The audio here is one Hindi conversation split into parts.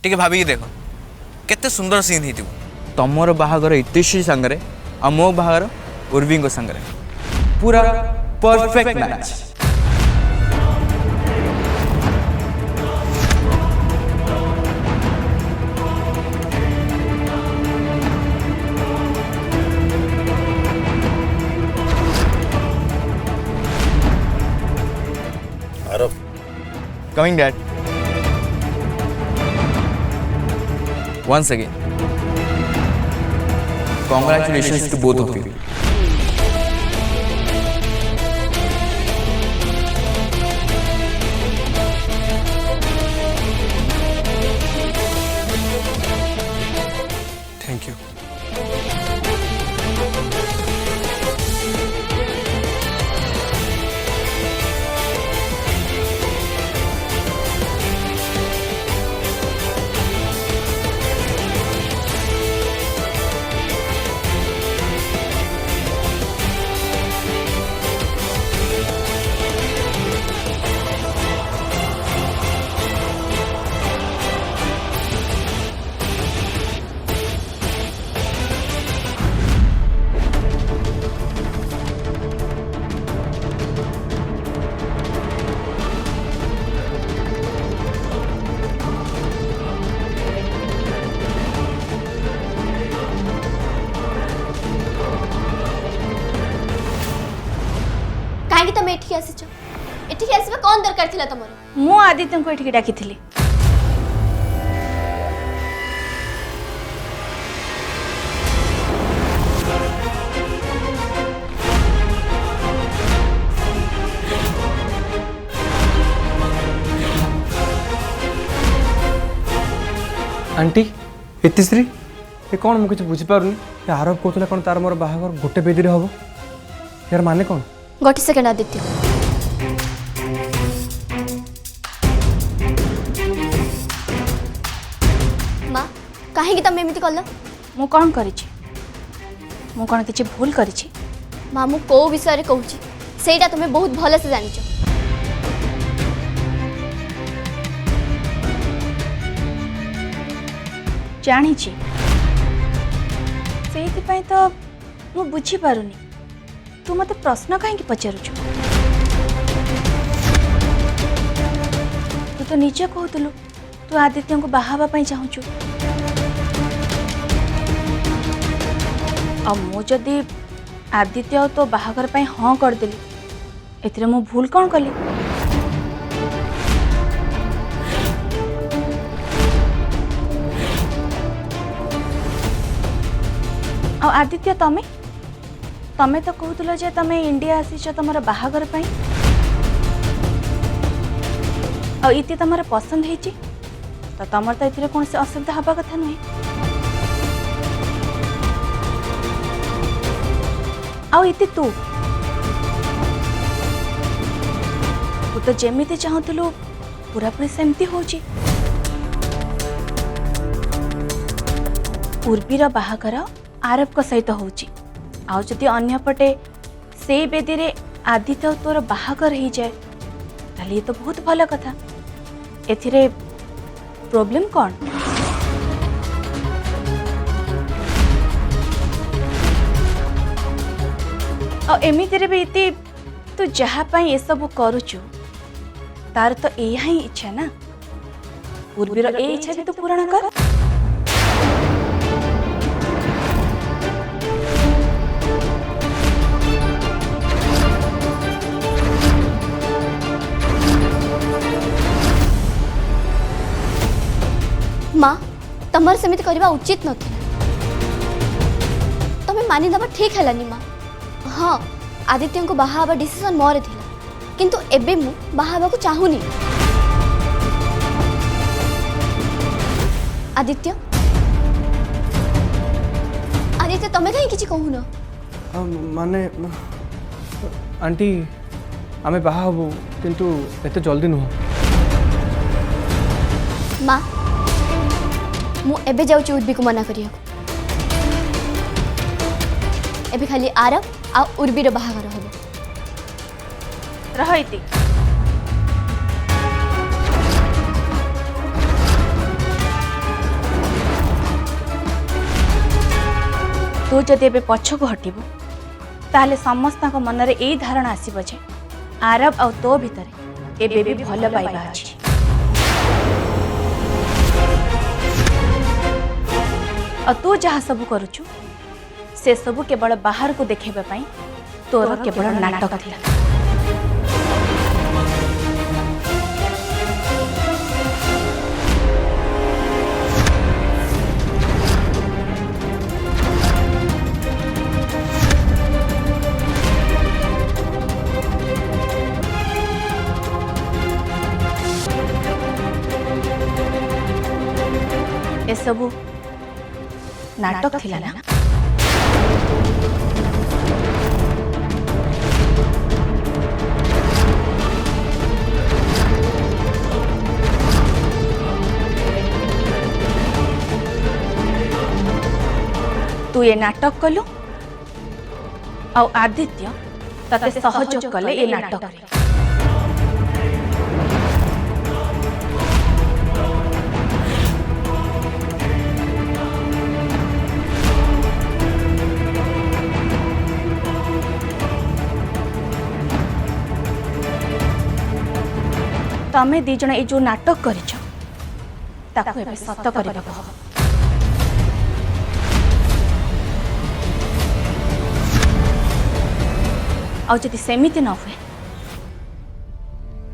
टिके भाभी देख केते सुंदर सीन ही तमर बाहागर इतिश्री सांगरे आ मो बाहागर उर्वी सांगरे पूरा perfect match. Aarav Coming, Dad. Once again, congratulations to both of you. Thank you. कहीं तुम एठी आसीच एठी आसीबा कोन दरकार थिला तमरो मु आदित्य को एठी डाकी थिली आंटी इतिश्री ये कौन मुझे किसी बुझीपारूनी आरव कहते कौन तार मोर बाहागर गोटे बेदी हम यार माने कौन गोटे सेकेंड आदित्य माँ कहीं तुम एमती कल मु कौन करिछि मु कौन किछि भूल करिछि माँ मु कौ विषय कहूँ सेटा तुम्हें बहुत भल से जानिच जानिछि सेइथिपाई तो मु बुझी पारुनी तू मते प्रश्न कहीं पचारुछु तू तो निजे कहतलु तू आदित्य को बाहाबा पई चाहूछु अब मु जदी आदित्य तो बाहागर पई हां कर देली एथिरे मु भूल कौन कली आ आदित्य तमे तमे तो कहतलो जे तमे इंडिया आसीछ तमर बाहागर पई आ इति तमर पसंद हेची तो तमर तो इथिरे कोन से असुविधा हबा कथा नहीं आ इति तू तो जेमिति चाहतलु पूरा पूरी सेमती होची उर्वीर बाहागर आरव सहित होची आउ जदि अन्य पटे से बेदी रे आदित्य तोर बाहागर हो जाए ताले ये तो बहुत भल कथा एथिरे प्रॉब्लम कौन आ एमिति रे भी इति तू जहा पई ए सब करूचु तार तो एया ही इच्छा ना पूर्वीर ए इच्छा भी तो पूर्ण कर माँ तमर सेमिति करबा उचित नथिला तमे मानि दबा ठीक हैलानी माँ हाँ आदित्य को बाहाबा डिसीजन मोर थिला किंतु एबे मु बाहाबा को चाहूनी आदित्य आदित्य तमे कहीं किछि कहू न माने आंटी आमे बाहा हबु किंतु एते जल्दी नुह माँ मु एबे जाउची उर्वी को मना करिया एबे खाली आरव आ उर्वीर बाहागर हबो रहइति तू जदि एबे पछकु हटिबु ताहले समस्त मन रे एई धारणा आसीबो जे आरब आ तो भितर एबे भी भल पाइबा अछि। आ तू जहाँ सब करुचु से सब केवल बाहर को देखेबा पई तोर केवल नाटक थिला। ए सबू नाटक थिला ना? तू ये नाटक कलु आ आदित्य तते सहयोग कले ये नाटक रे। तमे दी जण ए जो नाटक करिछ ताको एबे सत करबा कह। आ जदि सेमिति न हुए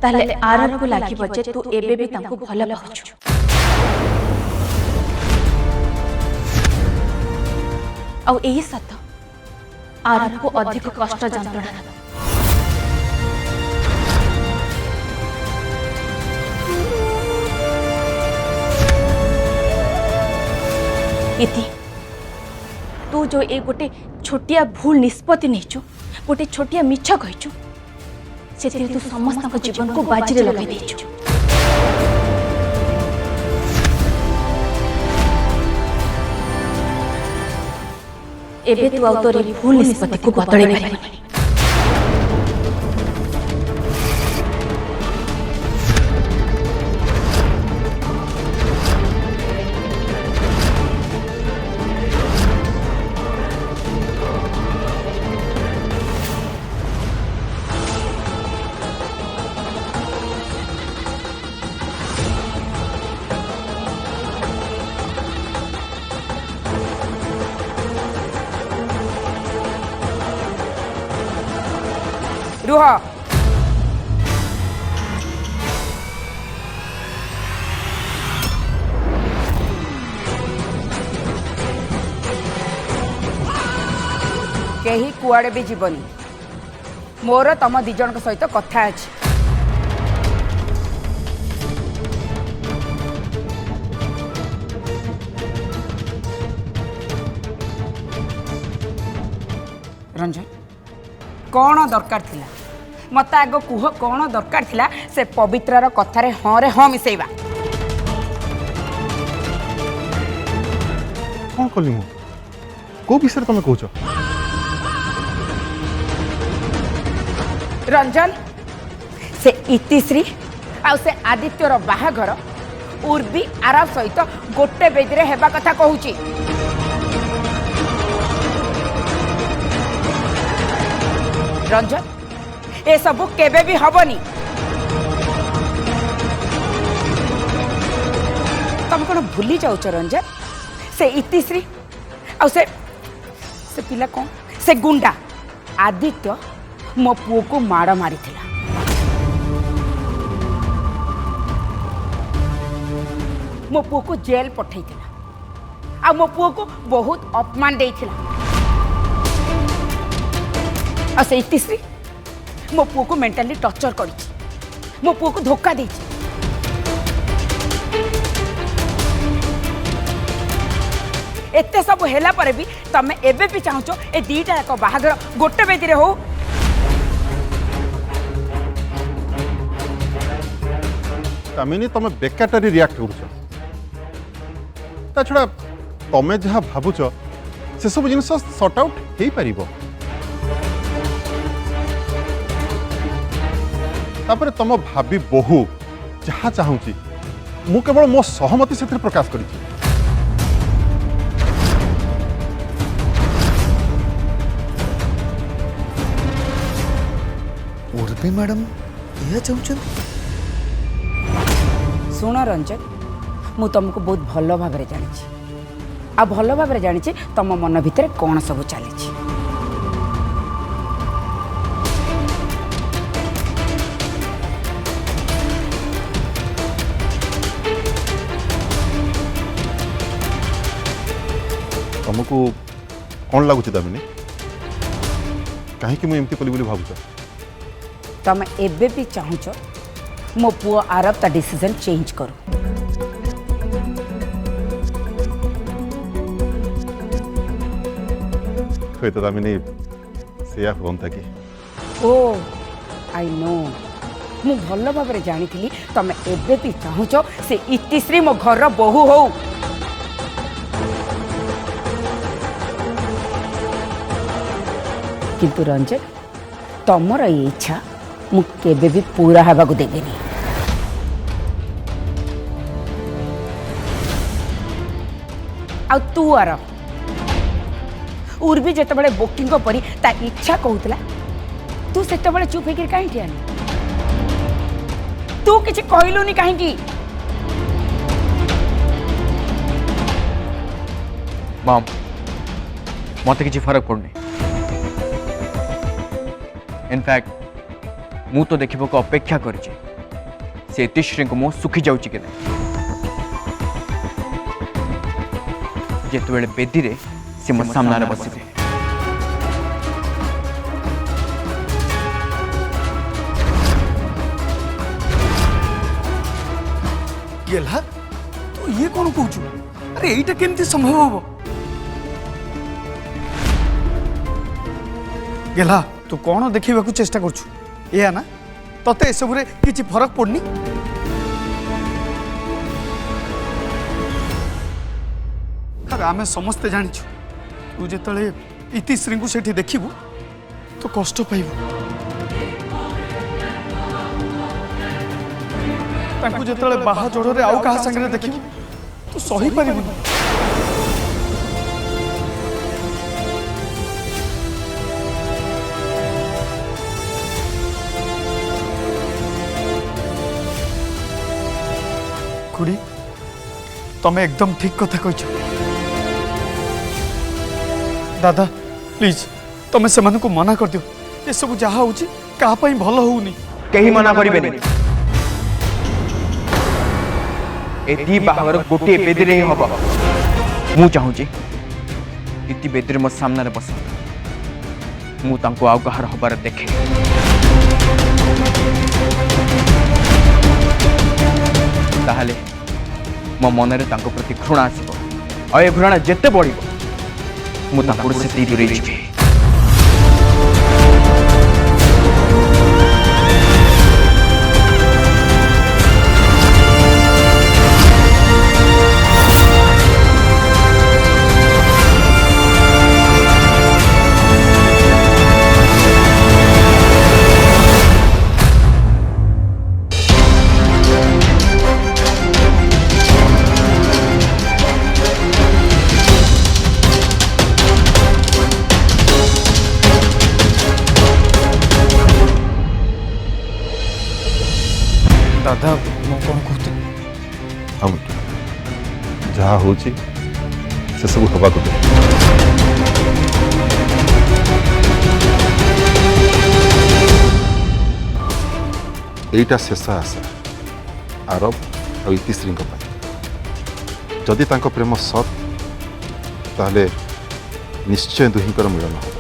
ताले आरब को लागि बचे तू एबे भी तांको भल पाउछु। आ एही सत आरब को अधिक कष्ट जंत्रणा इति तू जो ए गोटे छोटिया भूल निष्पत्ति नहीं गोटे छोटिया मिछ कहीचु से तू समस्त जीवन को बाजी लगे देचु। एबे तू आउ तोर भूल निष्पत्ति को बदले पारिबनि। रुह केही कुआड़े भी जीवनी मोर तम दी जन सहित कथा अछि। रंजन कौन दरकार थिला मत आग कुह कौन दरकार थिला से पवित्रर कथारे हाँ रे हाँ मिसेइबा। कौन कली मु को विषय तुम कहूच? रंजन से इतिश्री आ से आदित्यर बाहाघर उर्वी आरब सहित गोटे बेदी हेबा कथा कहूची। रंजन ए सब केबे भी हबनी। तुम कौन भूली जाऊच रंजन से इतिश्री आ से पिला कौन से गुंडा आदित्य मो पुओ को माड़ मारी थिला। मो पुओ को जेल पठाई थिला आ मो पुओ को बहुत अपमान देइथिला। आ से इतिश्री मो पुओ को मेंटली टॉर्चर करिछि मो पुओ को धोखा देइछि। एते सब हेला पर भी तमे एबे भी चाहूचो ए दीटा एक बाहागर गोटे बेदी रे हो। तामिनी तुम बेकारटारी रिएक्ट करुछ ता छड़ा तमे जहाँ भावुच से सब जिनस सॉर्ट आउट हो पारिबो। तापर तुम भाभी बहु जहाँ चाहूँगी मु केवल मो सहमति से प्रकाश करी। उर्वी मैडम यह चाहते शुण रंजन मु तुमको बहुत भल भाव जानी आ भल भाव जानी तुम मन भितर कौन सब चली तुमको कौन लगुच दामिनी कहीं एमती कली भावुच तुम एबे भी चाहूच मो पुओ आरव ता डिसीजन चेंज करू हुए तो दामिनी से हता कि ओ आई नो मु भल भाव जानी तुम एबे भी चाहूच से इतिश्री मो घर बोहू हो किंतु रंजन तमर ये इच्छा मु केबे भी पूरा हवा को देबेनी आ तू आर उर्वी जत बड़े बुकिंग परी ता इच्छा कहूतला तू सेत बड़े चुप होकर कहीं ठिया तू किसी कहलुनी कहीं मम मत किसी फरक पड़नी इनफैक्ट मु तो देखा को अपेक्षा कर इतिश्री को मो सुखी जाऊँगी कि जिते बेदी रे से मो सामने बसबे गेला तू ये कौन कहू अरे यहीटा केमती संभव हम गेला तू कौन देखा चेष्टा करू या ना तते एसबू किसी फरक पड़नी अरे आम समस्ते जाचु तू जो इतिश्री को सेठी देखबू तो कष्ट पाइबू जो बाहा जोड़े आउ क्या सागर देखबू तू सही पारिबुनी खुड़ी तमें एकदम ठीक कथा कह दादा प्लीज तमें से को मना कर दियो ये सब जहाँ हो भल होनी कहीं मना करें एति बाहर गोटे बेदी रे हम मु चाहूँगी इति बेदी मो सामने बस मु तांको आउ कहार हबार देखे ताहले मो मन तांको प्रति घृणा आसब आ घृणा जेते बढ़िबो मु तांको से दूरे जीवी दादा मु कौन कहते हम जहाँ हो से सब हवा को दे एटा शेष आशा आरव और इतिश्री जदि तांको प्रेम सत ताहले निश्चय दुहींकर मिलन हो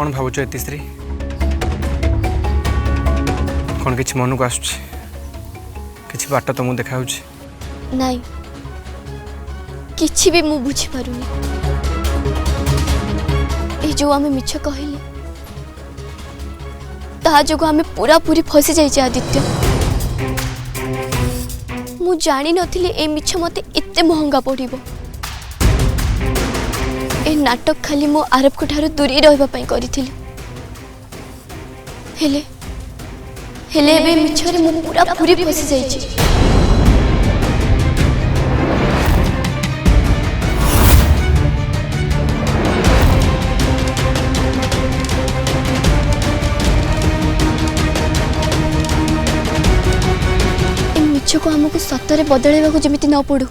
कौन भावुच इतिश्री कौन किसी मन को आस बाट तुमको देखा नहीं किछि भी मु बुझी पारुनी ए जो आमे मिछ कहले ता जो आमे पूरा पूरी फसी जाइए आदित्य मु जानी नथिले ए मिछ मते इत्ते महंगा पड़िबो ए नाटक खाली मो आरब को ठारो दूरी रहबा पई करिथिली हेले हेले बे मिछरे मु पूरा पूरी फसी जाई छी ए मिछ को हमको सत्तरे बदलेबा को जेमिति न पड़ू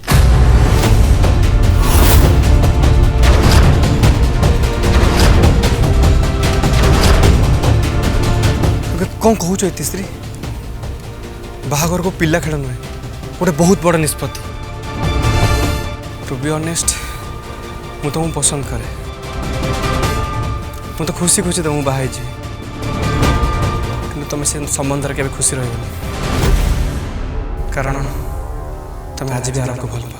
कौन कहूँ इतिश्री बाहागर को पिला खेल नुहे गोटे बहुत बड़ निष्पत्ति टू बी ऑनेस्ट मु तुमको पसंद करे मु तो खुशी खुशी तुमको बाहाई कि तुम से संबंध के खुशी रह कारण तुम आज भी आरब को भल पा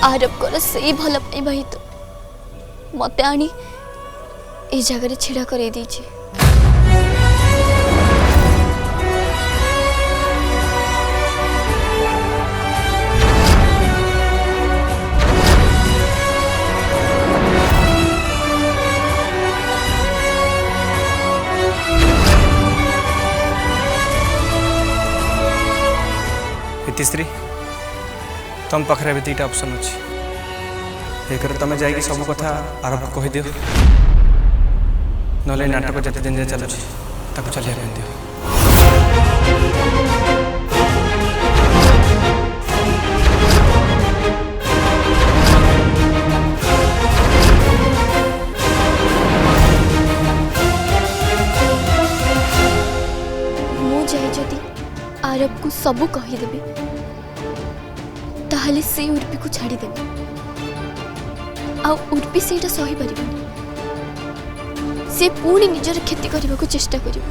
आरब कर से भल पाई भाई तो मत आनी ए जगह छिड़ा कर दीजिए इतिश्री तुम पाखे भी दुईटा ऑप्शन अच्छी एक तुम जाकि सब कथा आरब को कहीदिव ना नाटक जिते दिन जाए चलुची चलिया दिव मु जाए जदि आरब को सबू कहीदेवी ताहले से उर्पी को छाड़ी देबे आ उर्पी सेटा सही परिबनी से पूरी निजर खेती करबा को चेष्टा करिबो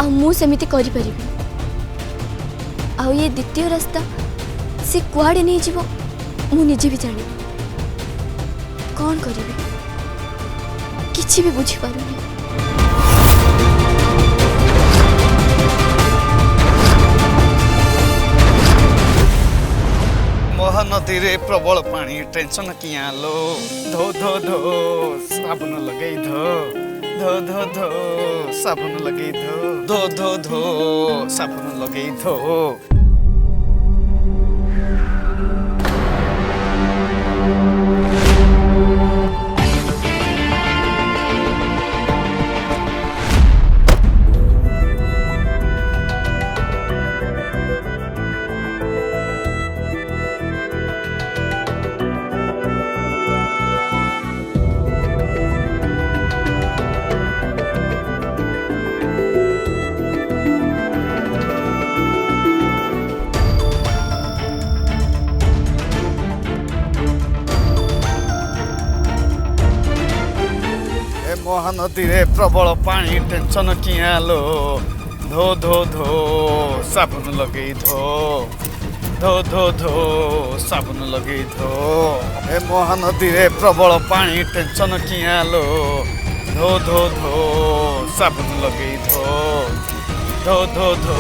आ मु समिति करि परिबी आ ये द्वितीय रास्ता से कुआडे नहीं जीवो मु निजे भी जाने कौन करिबे किछि भी बुझी पारुनी महानदी रे प्रबल पानी टेंशन किया लो धो धो धो साबुन लगे धो धो धो धो साबुन लगे धो धो धो धो साबुन लगे धो महानदी रे प्रबल पानी टेंशन किया लो धो धो धो साबुन लगे धो धो धो धो साबुन लगे धो ए महानदी रे प्रबल पानी टेंशन किया लो धो धो धो साबुन लगे धो धो धो धो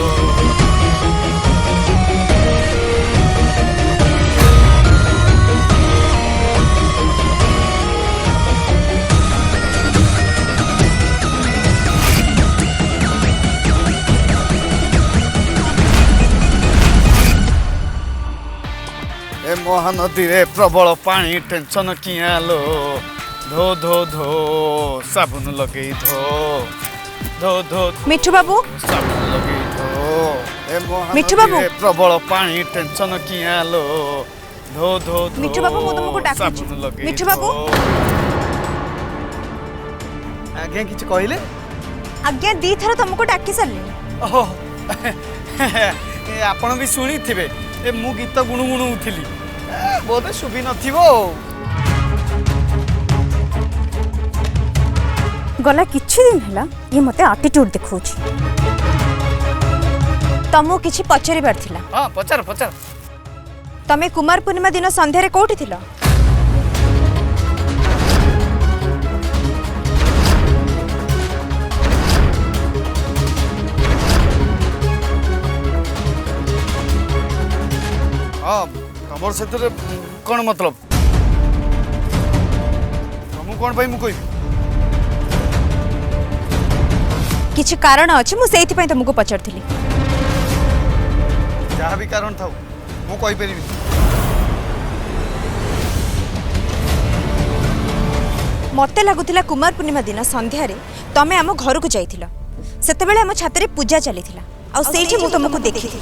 ए महानदी रे प्रबल पानी टेंशन किया लो धो धो धो साबुन लगे धो धो धो मिठू बाबू साबुन लगे धो ए मिठू महानदी बाबू। रे प्रबल पानी टेंशन किया लो धो धो धो मिठू बाबू, मु तुमको डाकुची। साबुन लगे मिठू बाबू। आज्ञा किछ कहले आज्ञा दी थर तुमको डाकी सारे ओहो आपण भी शुणी थिबे ए मु गीत गुणुगुणु उथिली बोधे सुबी नथिबो गला किछि दिन हला ये मते एटीट्यूड देखौछि। तमो किछि पचारिबार थिला। हाँ पचार पचार। तमे कुमार पूर्णिमा दिन संध्या रे कोठी थिला? हाँ तमर से कौन मतलब तुम कौन भाई मुझे किछि कारण अछि मु सेति पय तुमको पचारथिली। जहाँ भी कारण था मु कहि परिबि। मते लागुथिला कुमार पूर्णिमा दिन संध्या रे तमे आम घर को जाइथिला। सेतेबेले आम छाତରେ पूजा चलीथिला आ सेठी मु तुमको देखिथिली।